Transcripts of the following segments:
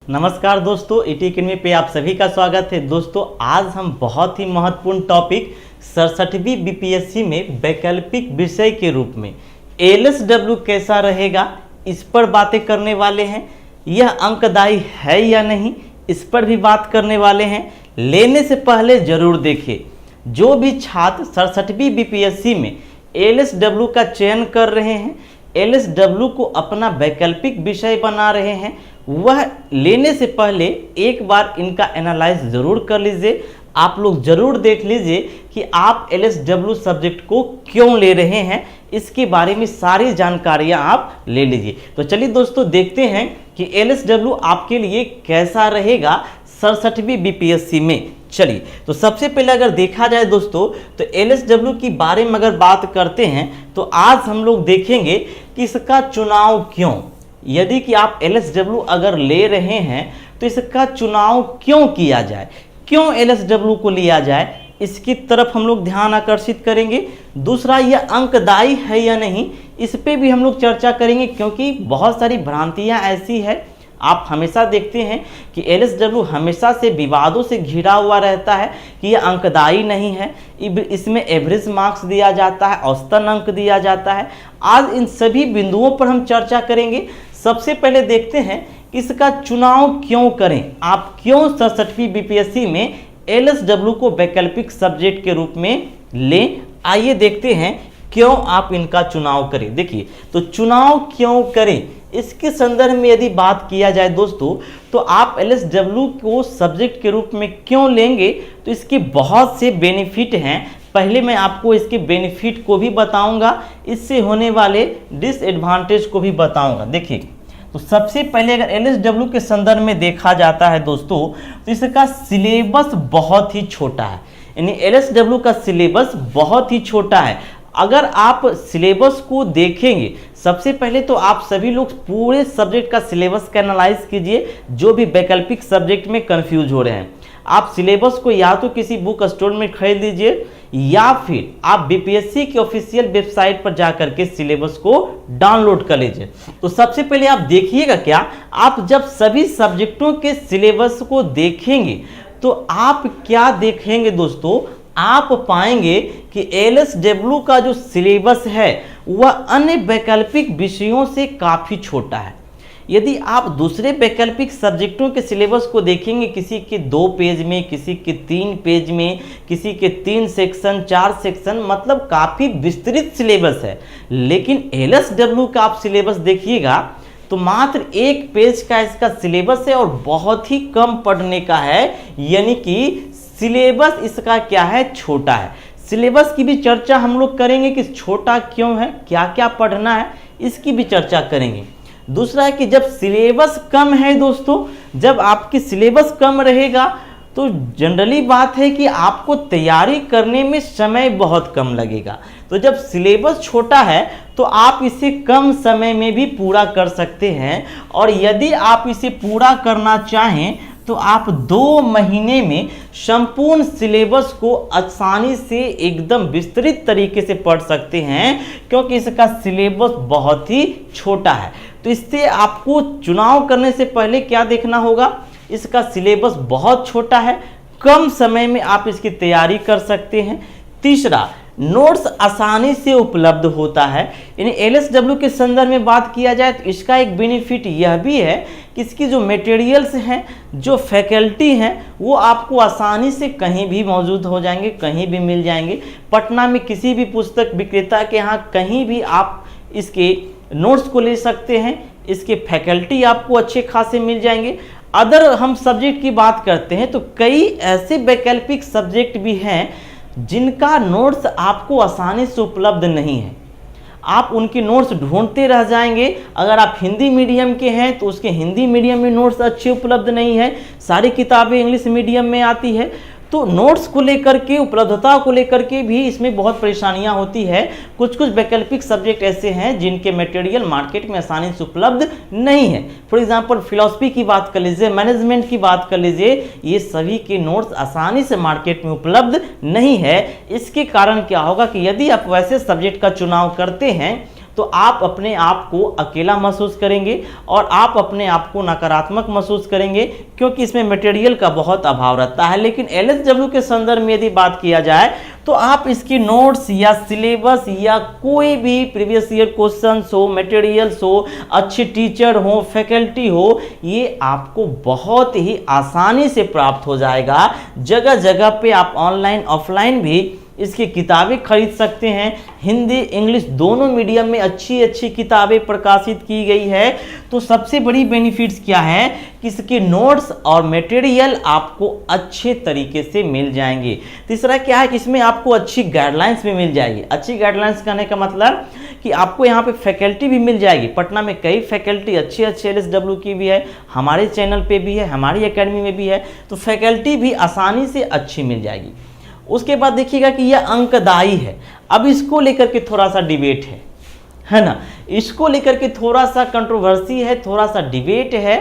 नमस्कार दोस्तों, ET academy पे आप सभी का स्वागत है। दोस्तों आज हम बहुत ही महत्वपूर्ण टॉपिक 67वीं बीपीएससी में वैकल्पिक विषय के रूप में एलएसडब्ल्यू कैसा रहेगा इस पर बातें करने वाले हैं। यह अंकदायी है या नहीं इस पर भी बात करने वाले हैं। लेने से पहले जरूर देखिए, जो भी छात्र 67वीं बीपीएससी में एलएसडब्ल्यू का चयन कर रहे हैं, एलएसडब्ल्यू को अपना वैकल्पिक विषय बना रहे हैं, वह लेने से पहले एक बार इनका एनालाइज ज़रूर कर लीजिए। आप लोग ज़रूर देख लीजिए कि आप एलएसडब्ल्यू सब्जेक्ट को क्यों ले रहे हैं, इसके बारे में सारी जानकारियां आप ले लीजिए। तो चलिए दोस्तों देखते हैं कि एलएसडब्ल्यू आपके लिए कैसा रहेगा 67वीं बीपीएससी में। चलिए तो सबसे पहले अगर देखा जाए दोस्तों, तो एलएसडब्ल्यू की बारे में अगर बात करते हैं तो आज हम लोग देखेंगे कि इसका चुनाव क्यों, यदि कि आप एलएसडब्ल्यू अगर ले रहे हैं तो इसका चुनाव क्यों किया जाए, क्यों एलएसडब्ल्यू को लिया जाए, इसकी तरफ हम लोग ध्यान आकर्षित करेंगे। दूसरा, यह अंकदायी है या नहीं इस पे भी हम लोग चर्चा करेंगे, क्योंकि बहुत सारी भ्रांतियां ऐसी है। आप हमेशा देखते हैं कि एलएसडब्ल्यू हमेशा से विवादों से घिरा हुआ रहता है कि यह अंकदायी नहीं है, इसमें एवरेज मार्क्स दिया जाता है, औसतन अंक दिया जाता है। आज इन सभी बिंदुओं पर हम चर्चा करेंगे। सबसे पहले देखते हैं कि इसका चुनाव क्यों करें, आप क्यों 67वीं बीपीएससी में एलएसडब्ल्यू को वैकल्पिक सब्जेक्ट के रूप में लें। आइए देखते हैं क्यों आप इनका चुनाव करें। देखिए, तो चुनाव क्यों करें इसके संदर्भ में यदि बात किया जाए दोस्तों, तो आप एलएसडब्ल्यू को सब्जेक्ट के रूप में क्यों लेंगे, तो इसके बहुत से बेनिफिट हैं। पहले मैं आपको इसके बेनिफिट को भी बताऊंगा, इससे होने वाले डिसएडवांटेज को भी बताऊंगा। देखिए, तो सबसे पहले अगर एलएसडब्ल्यू के संदर्भ में देखा जाता है दोस्तों, तो इसका सिलेबस बहुत ही छोटा है। यानी एलएसडब्ल्यू का सिलेबस बहुत ही छोटा है। अगर आप सिलेबस को देखेंगे, सबसे पहले तो आप सभी लोग पूरे सब्जेक्ट का सिलेबस का एनालाइज कीजिए, जो भी वैकल्पिक सब्जेक्ट में कंफ्यूज हो रहे हैं। आप सिलेबस को या तो किसी बुक स्टोर में खरीद लीजिए या फिर आप बीपीएससी की ऑफिशियल वेबसाइट पर जाकर के सिलेबस को डाउनलोड कर लीजिए। तो सबसे पहले आप देखिएगा, क्या आप जब सभी सब्जेक्टों के सिलेबस को देखेंगे तो आप क्या देखेंगे दोस्तों, आप पाएंगे कि एलएसडब्ल्यू का जो सिलेबस है वह अन्य वैकल्पिक विषयों से काफ़ी छोटा है। यदि आप दूसरे वैकल्पिक सब्जेक्टों के सिलेबस को देखेंगे, किसी के 2 पेज में, किसी के 3 पेज में, किसी के 3 सेक्शन 4 सेक्शन, मतलब काफ़ी विस्तृत सिलेबस है। लेकिन एलएसडब्ल्यू का आप सिलेबस देखिएगा तो मात्र 1 पेज का इसका सिलेबस है और बहुत ही कम पढ़ने का है, यानी कि सिलेबस इसका क्या है, छोटा है। सिलेबस की भी चर्चा हम लोग करेंगे कि छोटा क्यों है, क्या क्या पढ़ना है, इसकी भी चर्चा करेंगे। दूसरा है कि जब सिलेबस कम है दोस्तों, जब आपकी सिलेबस कम रहेगा तो जनरली बात है कि आपको तैयारी करने में समय बहुत कम लगेगा। तो जब सिलेबस छोटा है तो आप इसे कम समय में भी पूरा कर सकते हैं, और यदि आप इसे पूरा करना चाहें तो आप 2 महीने में संपूर्ण सिलेबस को आसानी से एकदम विस्तृत तरीके से पढ़ सकते हैं, क्योंकि इसका सिलेबस बहुत ही छोटा है। तो इससे आपको चुनाव करने से पहले क्या देखना होगा, इसका सिलेबस बहुत छोटा है, कम समय में आप इसकी तैयारी कर सकते हैं। तीसरा, नोट्स आसानी से उपलब्ध होता है। यानी एलएसडब्ल्यू के संदर्भ में बात किया जाए तो इसका एक बेनिफिट यह भी है कि इसकी जो मटेरियल्स हैं, जो फैकल्टी हैं, वो आपको आसानी से कहीं भी मौजूद हो जाएंगे, कहीं भी मिल जाएंगे। पटना में किसी भी पुस्तक विक्रेता के यहाँ कहीं भी आप इसके नोट्स को ले सकते हैं, इसके फैकल्टी आपको अच्छे खासे मिल जाएंगे। अदर हम सब्जेक्ट की बात करते हैं तो कई ऐसे वैकल्पिक सब्जेक्ट भी हैं जिनका नोट्स आपको आसानी से उपलब्ध नहीं है। आप उनके नोट्स ढूंढते रह जाएंगे। अगर आप हिंदी मीडियम के हैं तो उसके हिंदी मीडियम में नोट्स अच्छे उपलब्ध नहीं है, सारी किताबें इंग्लिश मीडियम में आती है। तो नोट्स को लेकर के, उपलब्धता को लेकर के भी इसमें बहुत परेशानियां होती है। कुछ कुछ वैकल्पिक सब्जेक्ट ऐसे हैं जिनके मटेरियल मार्केट में आसानी से उपलब्ध नहीं है। फॉर एग्जांपल फिलॉसफी की बात कर लीजिए, मैनेजमेंट की बात कर लीजिए, ये सभी के नोट्स आसानी से मार्केट में उपलब्ध नहीं है। इसके कारण क्या होगा कि यदि आप वैसे सब्जेक्ट का चुनाव करते हैं तो आप अपने आप को अकेला महसूस करेंगे और आप अपने आप को नकारात्मक महसूस करेंगे, क्योंकि इसमें मटेरियल का बहुत अभाव रहता है। लेकिन LSW के संदर्भ में यदि बात किया जाए तो आप इसकी नोट्स या सिलेबस या कोई भी प्रीवियस ईयर क्वेश्चंस हो, मटेरियल्स हो, अच्छे टीचर हो, फैकल्टी हो, ये आपको बहुत ही आसानी से प्राप्त हो जाएगा। जगह जगह पे आप ऑनलाइन ऑफलाइन भी इसकी किताबें खरीद सकते हैं। हिंदी इंग्लिश दोनों मीडियम में अच्छी अच्छी किताबें प्रकाशित की गई है। तो सबसे बड़ी बेनिफिट्स क्या है कि इसके नोट्स और मटेरियल आपको अच्छे तरीके से मिल जाएंगे। तीसरा क्या है कि इसमें आपको अच्छी गाइडलाइंस भी मिल जाएगी। अच्छी गाइडलाइंस कहने का मतलब कि आपको यहाँ पे फैकल्टी भी मिल जाएगी। पटना में कई फैकल्टी अच्छे अच्छे LSW की भी है, हमारे चैनल पे भी है, हमारी एकेडमी में भी है, तो फैकल्टी भी आसानी से अच्छी मिल जाएगी। उसके बाद देखिएगा कि यह अंकदायी है। अब इसको लेकर के थोड़ा सा डिबेट है ना, इसको लेकर के थोड़ा सा कंट्रोवर्सी है, थोड़ा सा डिबेट है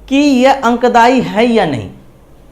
कि यह अंकदायी है या नहीं।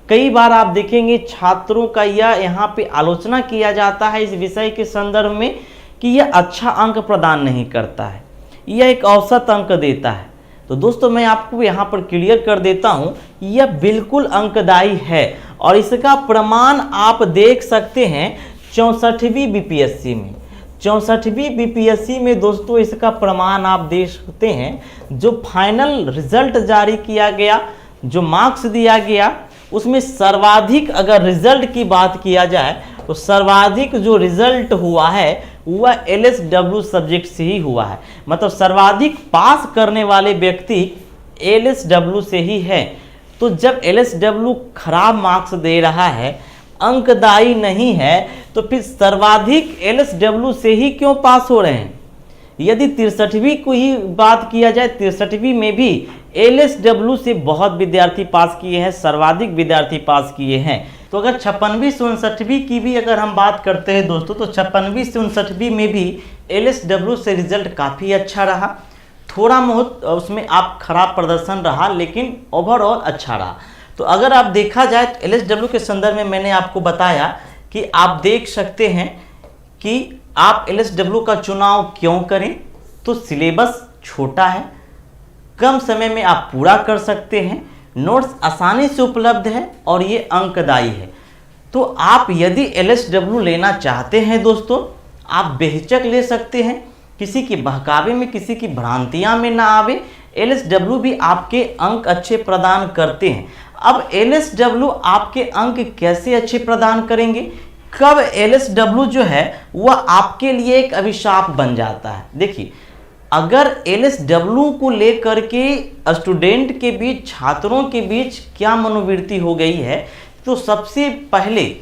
कई बार आप देखेंगे छात्रों का यह यहाँ पे आलोचना किया जाता है इस विषय के संदर्भ में कि यह अच्छा अंक प्रदान नहीं करता है, यह एक औसत अंक देता है। तो दोस्तों मैं आपको यहाँ पर क्लियर कर देता हूँ, यह बिल्कुल अंकदायी है और इसका प्रमाण आप देख सकते हैं 64वीं BPSC में। 64वीं BPSC में दोस्तों इसका प्रमाण आप देख सकते हैं। जो फाइनल रिजल्ट जारी किया गया, जो मार्क्स दिया गया, उसमें सर्वाधिक अगर रिजल्ट की बात किया जाए तो सर्वाधिक जो रिजल्ट हुआ है वह LSW सब्जेक्ट से ही हुआ है। मतलब सर्वाधिक पास करने वाले व्यक्ति LSW से ही है। तो जब LSW खराब मार्क्स दे रहा है, अंकदायी नहीं है, तो फिर सर्वाधिक LSW से ही क्यों पास हो रहे हैं। यदि 63वीं को ही बात किया जाए, 63वीं में भी LSW से बहुत विद्यार्थी पास किए हैं, सर्वाधिक विद्यार्थी पास किए हैं। तो अगर 56वीं से 59वीं की भी अगर हम बात करते हैं दोस्तों, तो 56वीं से 59वीं में भी LSW से रिजल्ट काफ़ी अच्छा रहा। थोड़ा बहुत उसमें आप खराब प्रदर्शन रहा, लेकिन ओवरऑल अच्छा रहा। तो अगर आप देखा जाए तो LSW के संदर्भ में मैंने आपको बताया कि आप देख सकते हैं कि आप LSW का चुनाव क्यों करें। तो सिलेबस छोटा है, कम समय में आप पूरा कर सकते हैं, नोट्स आसानी से उपलब्ध है और ये अंकदायी है। तो आप यदि LSW लेना चाहते हैं दोस्तों, आप बेहिचक ले सकते हैं, किसी की बहकावे में, किसी की भ्रांतियां में ना आवे। LSW भी आपके अंक अच्छे प्रदान करते हैं। अब LSW आपके अंक कैसे अच्छे प्रदान करेंगे, कब LSW जो है वह आपके लिए एक अभिशाप बन जाता है। देखिए, अगर LSW को लेकर के स्टूडेंट के बीच, छात्रों के बीच क्या मनोवृत्ति हो गई है, तो सबसे पहले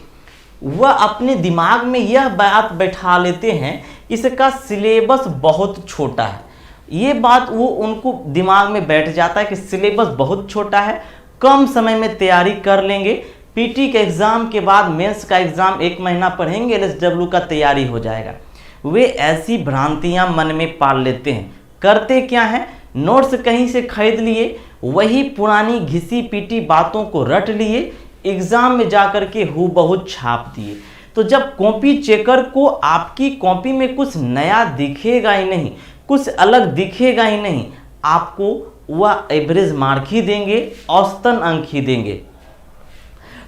वह अपने दिमाग में यह बात बैठा लेते हैं, इसका सिलेबस बहुत छोटा है। ये बात वो उनको दिमाग में बैठ जाता है कि सिलेबस बहुत छोटा है, कम समय में तैयारी कर लेंगे, पीटी के एग्ज़ाम के बाद मेंस का एग्ज़ाम 1 महीना पढ़ेंगे, LSW का तैयारी हो जाएगा। वे ऐसी भ्रांतियां मन में पाल लेते हैं। करते क्या हैं, नोट्स कहीं से खरीद लिए, वही पुरानी घिसी पीटी बातों को रट लिए, एग्ज़ाम में जाकर के हूबहू छाप दिए। तो जब कॉपी चेकर को आपकी कॉपी में कुछ नया दिखेगा ही नहीं, कुछ अलग दिखेगा ही नहीं, आपको वह एवरेज मार्क ही देंगे, औसतन अंक ही देंगे।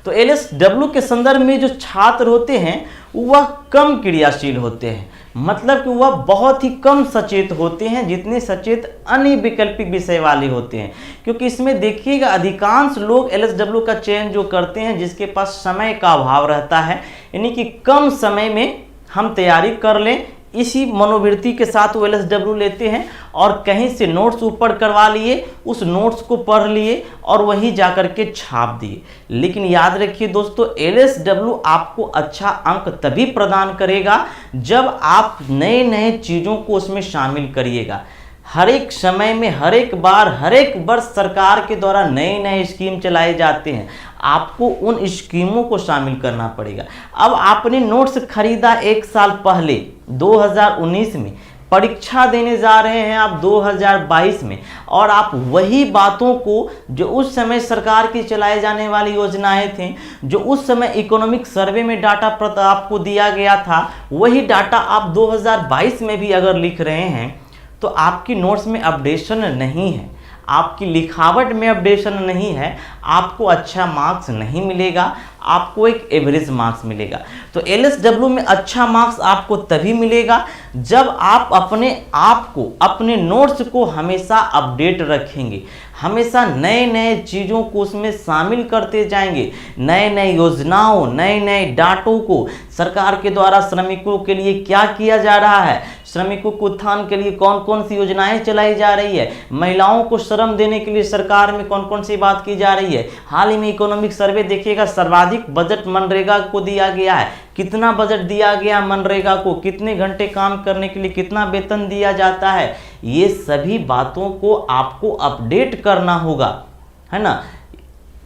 तो LSW के संदर्भ में जो छात्र होते हैं वह कम क्रियाशील होते हैं, मतलब कि वह बहुत ही कम सचेत होते हैं, जितने सचेत अन्य वैकल्पिक विषय वाले होते हैं। क्योंकि इसमें देखिएगा अधिकांश लोग LSW का चयन जो करते हैं जिसके पास समय का अभाव रहता है, यानी कि कम समय में हम तैयारी कर लें, इसी मनोवृत्ति के साथ वो LSW लेते हैं और कहीं से नोट्स ऊपर करवा लिए, उस नोट्स को पढ़ लिए और वहीं जाकर के छाप दिए। लेकिन याद रखिए दोस्तों, LSW आपको अच्छा अंक तभी प्रदान करेगा जब आप नए नए चीज़ों को उसमें शामिल करिएगा। हर एक समय में, हर एक बार, हर एक वर्ष सरकार के द्वारा नए नए स्कीम चलाए जाते हैं, आपको उन स्कीमों को शामिल करना पड़ेगा। अब आपने नोट्स खरीदा 1 साल पहले 2019 में, परीक्षा देने जा रहे हैं आप 2022 में, और आप वही बातों को जो उस समय सरकार की चलाए जाने वाली योजनाएं थी, जो उस समय इकोनॉमिक सर्वे में डाटा आपको दिया गया था, वही डाटा आप 2022 में भी अगर लिख रहे हैं, तो आपकी नोट्स में अपडेशन नहीं है, आपकी लिखावट में अपडेशन नहीं है, आपको अच्छा मार्क्स नहीं मिलेगा, आपको एक एवरेज मार्क्स मिलेगा। तो LSW में अच्छा मार्क्स आपको तभी मिलेगा जब आप अपने आप को, अपने नोट्स को हमेशा अपडेट रखेंगे, हमेशा नए नए चीज़ों को उसमें शामिल करते जाएंगे, नए नए योजनाओं, नए नए डाटों को, सरकार के द्वारा श्रमिकों के लिए क्या किया जा रहा है, श्रमिकों को उत्थान के लिए कौन कौन सी योजनाएं चलाई जा रही है, महिलाओं को श्रम देने के लिए सरकार में कौन कौन सी बात की जा रही है। हाल ही में इकोनॉमिक सर्वे देखिएगा, सर्वाधिक बजट मनरेगा को दिया गया है। कितना बजट दिया गया मनरेगा को, कितने घंटे काम करने के लिए कितना वेतन दिया जाता है, ये सभी बातों को आपको अपडेट करना होगा, है ना।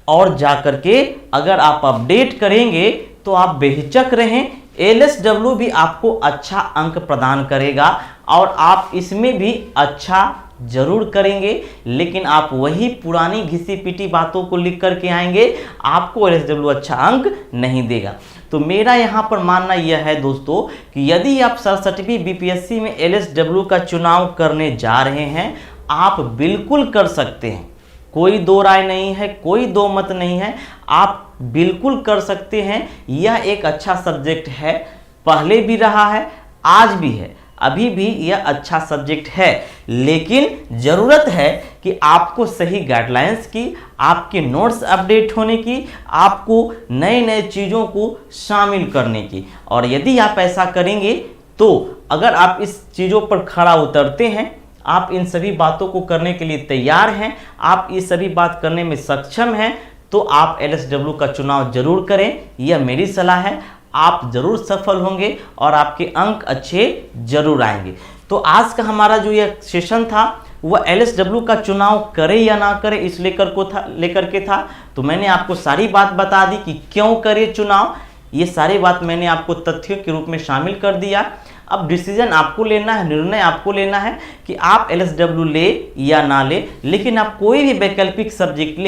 और जाकर के अगर आप अपडेट करेंगे तो आप बेहिचक रहें, LSW भी आपको अच्छा अंक प्रदान करेगा और आप इसमें भी अच्छा जरूर करेंगे, लेकिन आप वही पुरानी घिसी पिटी बातों को लिख करके आएंगे, आपको LSW अच्छा अंक नहीं देगा। तो मेरा यहाँ पर मानना यह है दोस्तों कि यदि आप 67वीं BPSC में LSW का चुनाव करने जा रहे हैं, आप बिल्कुल कर सकते हैं, कोई दो राय नहीं है, कोई दो मत नहीं है, आप बिल्कुल कर सकते हैं। यह एक अच्छा सब्जेक्ट है, पहले भी रहा है, आज भी है, अभी भी यह अच्छा सब्जेक्ट है, लेकिन ज़रूरत है कि आपको सही गाइडलाइंस की, आपके नोट्स अपडेट होने की, आपको नए नए चीज़ों को शामिल करने की। और यदि आप ऐसा करेंगे तो अगर आप इस चीज़ों पर खरा उतरते हैं, आप इन सभी बातों को करने के लिए तैयार हैं, आप ये सभी बात करने में सक्षम हैं, तो आप LSW का चुनाव जरूर करें, यह मेरी सलाह है। आप जरूर सफल होंगे और आपके अंक अच्छे जरूर आएंगे। तो आज का हमारा जो यह सेशन था वह LSW का चुनाव करे या ना करे इस लेकर के था। तो मैंने आपको सारी बात बता दी कि क्यों करे चुनाव, ये सारी बात मैंने आपको तथ्यों के रूप में शामिल कर दिया। अब डिसीजन आपको लेना है, निर्णय आपको लेना है कि आप LSW ले या ना ले, लेकिन आप कोई भी वैकल्पिक सब्जेक्ट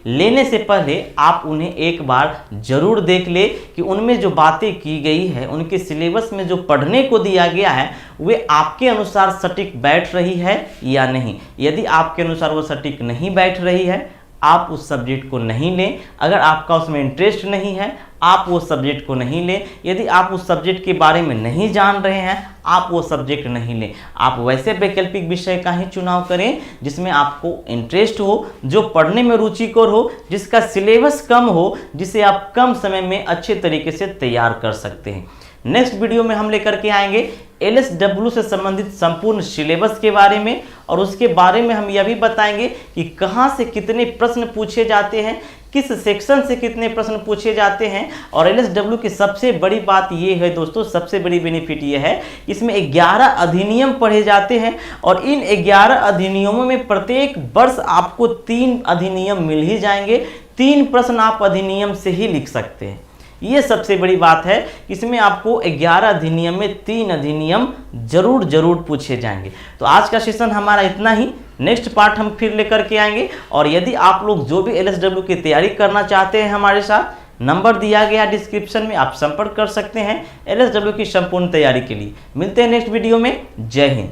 लेने से पहले आप उन्हें एक बार जरूर देख ले कि उनमें जो बातें की गई है, उनके सिलेबस में जो पढ़ने को दिया गया है, वे आपके अनुसार सटीक बैठ रही है या नहीं। यदि आपके अनुसार वो सटीक नहीं बैठ रही है, आप उस सब्जेक्ट को नहीं लें। अगर आपका उसमें इंटरेस्ट नहीं है, आप वो सब्जेक्ट को नहीं लें। यदि आप उस सब्जेक्ट के बारे में नहीं जान रहे हैं, आप वो सब्जेक्ट नहीं लें। आप वैसे वैकल्पिक विषय का ही चुनाव करें जिसमें आपको इंटरेस्ट हो, जो पढ़ने में रुचिकर हो, जिसका सिलेबस कम हो, जिसे आप कम समय में अच्छे तरीके से तैयार कर सकते हैं। नेक्स्ट वीडियो में हम लेकर के आएंगे LSW से संबंधित संपूर्ण सिलेबस के बारे में, और उसके बारे में हम यह भी बताएंगे कि कहां से कितने प्रश्न पूछे जाते हैं, किस सेक्शन से कितने प्रश्न पूछे जाते हैं। और LSW की सबसे बड़ी बात यह है दोस्तों, सबसे बड़ी बेनिफिट यह है, इसमें 11 अधिनियम पढ़े जाते हैं और इन 11 अधिनियमों में प्रत्येक वर्ष आपको 3 अधिनियम मिल ही जाएंगे। 3 प्रश्न आप अधिनियम से ही लिख सकते हैं। ये सबसे बड़ी बात है, इसमें आपको 11 अधिनियम में 3 अधिनियम जरूर पूछे जाएंगे। तो आज का सेशन हमारा इतना ही, नेक्स्ट पार्ट हम फिर लेकर के आएंगे। और यदि आप लोग जो भी LSW की तैयारी करना चाहते हैं हमारे साथ, नंबर दिया गया डिस्क्रिप्शन में, आप संपर्क कर सकते हैं LSW की संपूर्ण तैयारी के लिए। मिलते हैं नेक्स्ट वीडियो में। जय हिंद।